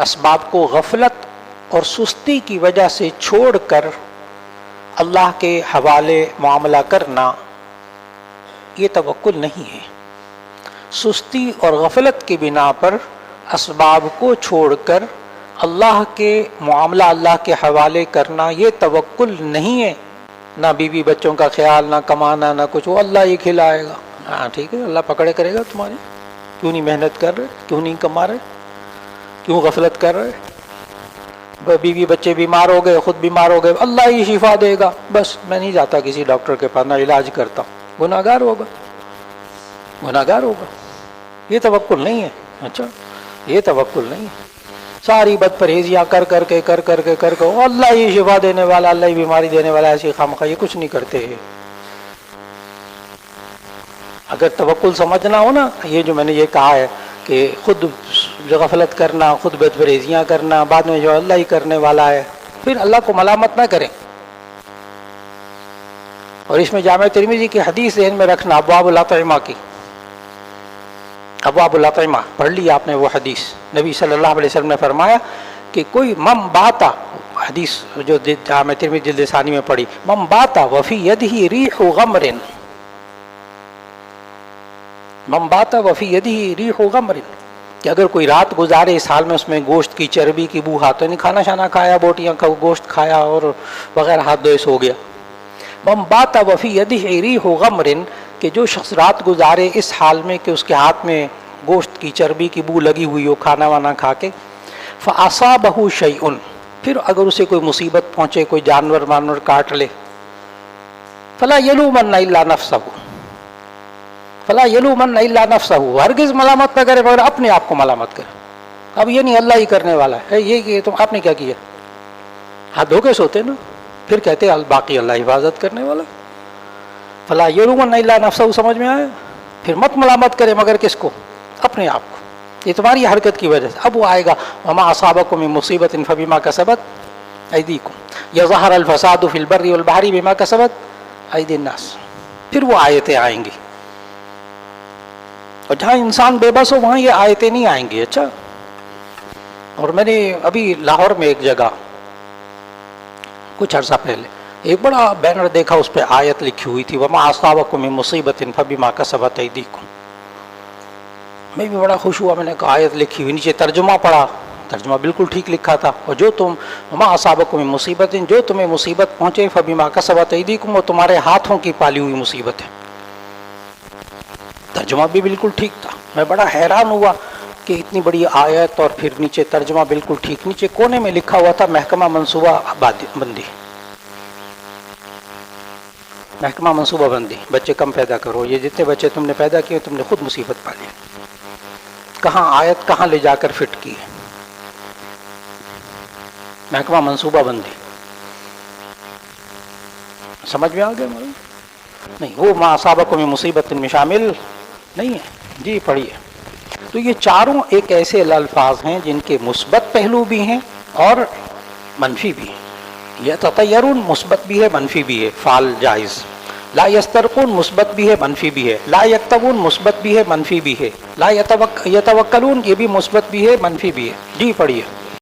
اسباب کو غفلت اور سستی کی وجہ سے چھوڑ کر اللہ کے حوالے معاملہ کرنا یہ توکل نہیں ہے۔ سستی اور غفلت کی بنا پر اسباب کو چھوڑ کر اللہ کے معاملہ اللہ کے حوالے کرنا یہ توکل نہیں ہے۔ نہ بیوی بچوں کا خیال، نہ کمانا، نہ کچھ، وہ اللہ ہی کھلائے گا۔ ہاں ٹھیک ہے، اللہ پکڑے کرے گا تمہاری، کیوں نہیں محنت کر رہے، کیوں نہیں کما رہے، کیوں غفلت کر رہے، بیوی بچے بیمار ہو گئے، خود بیمار ہو گئے، اللہ ہی شفا دے گا، بس میں نہیں جاتا کسی ڈاکٹر کے پاس، نہ علاج کرتا ہوں، گناہگار ہوگا، گناہگار ہوگا۔ یہ توکل نہیں ہے۔ اچھا، یہ توکل نہیں ہے۔ ساری بد پرہیزیاں کر کے اللہ ہی شفا دینے والا، اللہ ہی بیماری دینے والا، ایسی خامخواہ یہ کچھ نہیں کرتے ہیں۔ اگر توکل سمجھنا ہو نا، یہ جو میں نے یہ کہا ہے کہ خود غفلت کرنا، خود بد پرہیزیاں کرنا، بعد میں جو اللہ ہی کرنے والا ہے، پھر اللہ کو ملامت نہ کریں۔ اور اس میں جامع ترمذی کی حدیث ذہن میں رکھنا، ابواب الاطعمہ کی، ابواب الاطعمہ پڑھ لی آپ نے وہ حدیث۔ نبی صلی اللہ علیہ وسلم نے فرمایا کہ کوئی من باتا، حدیث جو جامع ترمذی جلد ثانی میں پڑھی، من باتا وفی یدہ ریح غمر، من باتا وفی یدہ ریح غمر، کہ اگر کوئی رات گزارے اس حال میں اس میں گوشت کی چربی کی بو ہاتھ، یعنی کھانا شانا کھایا، بوٹیاں گوشت کھایا اور وغیرہ، ہاتھ دھوئے سو گیا۔ من باتا وفی یدہ ریح غمر، کہ جو شخص رات گزارے اس حال میں کہ اس کے ہاتھ میں گوشت کی چربی کی بو لگی ہوئی ہو کھانا وانا کھا کے، فَأَصَابَهُ شَيْءٌ، پھر اگر اسے کوئی مصیبت پہنچے، کوئی جانور وانور کاٹ لے، فَلَا يَلُومَنَّ إِلَّا نَفْسَهُ، فَلَا يَلُومَنَّ إِلَّا نَفْسَهُ، ہرگز ملامت نہ کرے مگر اپنے آپ کو ملامت کرے۔ اب یہ نہیں اللہ ہی کرنے والا ہے، یہ کہ تم آپ نے کیا کیا، ہاتھ دھو کے سوتے نا، پھر کہتے باقی اللہ حفاظت کرنے والا۔ فَلَا يَلُومَنَّ إِلَّا نَفْسَهُ، سمجھ میں آیا؟ پھر مت ملامت کرے مگر کس کو، اپنے آپ کو، یہ تمہاری حرکت کی وجہ سے۔ اب وہ آئے گا وَمَا أَصَابَكُم مِّن مُّصِيبَةٍ فَبِمَا كَسَبَتْ أَيْدِيكُمْ يَظْهَرَ الْفَسَادُ فِي الْبَرِّ وَالْبَحْرِ بِمَا كَسَبَتْ أَيْدِي النَّاسِ، پھر وہ آیتیں آئیں گی، اور جہاں انسان بے بس ہو وہاں یہ آیتیں نہیں آئیں گی۔ اچھا، اور میں نے ابھی لاہور میں ایک جگہ کچھ عرصہ پہلے ایک بڑا بینر دیکھا، اس پہ آیت لکھی ہوئی تھی وَمَا أَصَابَكُم مِّن مُّصِيبَةٍ فَبِمَا كَسَبَتْ أَيْدِيكُمْ۔ میں بھی بڑا خوش ہوا، میں نے کہا آیت لکھی ہوئی، نیچے ترجمہ پڑھا، ترجمہ بالکل ٹھیک لکھا تھا، اور جو تم وَمَا أَصَابَكُم مِّن مُّصِيبَةٍ، جو تمہیں مصیبت پہنچے، فَبِمَا كَسَبَتْ أَيْدِيكُمْ، وہ تمہارے ہاتھوں کی پالی ہوئی مصیبت ہے۔ ترجمہ بھی بالکل ٹھیک تھا۔ میں بڑا حیران ہوا کہ اتنی بڑی آیت اور پھر نیچے ترجمہ بالکل ٹھیک، نیچے کونے میں لکھا ہوا تھا محکمہ منصوبہ بندی، محکمہ منصوبہ بندی، بچے کم پیدا کرو، یہ جتنے بچے تم نے پیدا کیے تم نے خود مصیبت پالی۔ کہاں آیت کہاں لے جا کر فٹ کی ہے؟ محکمہ منصوبہ بندی، سمجھ میں آ گیا؟ نہیں، وہ ما اصابکم من مصیبت میں شامل نہیں ہے۔ جی پڑھیے۔ تو یہ چاروں ایک ایسے الفاظ ہیں جن کے مثبت پہلو بھی ہیں اور منفی بھی ہیں۔ یتطیرون مثبت بھی ہے منفی بھی ہے، فعل جائز۔ لا یسترقون مثبت بھی ہے منفی بھی ہے۔ لا یکتبون مثبت بھی ہے منفی بھی ہے۔ لا یتوکلون یہ بھی مثبت بھی ہے منفی بھی ہے۔ جی پڑھیے۔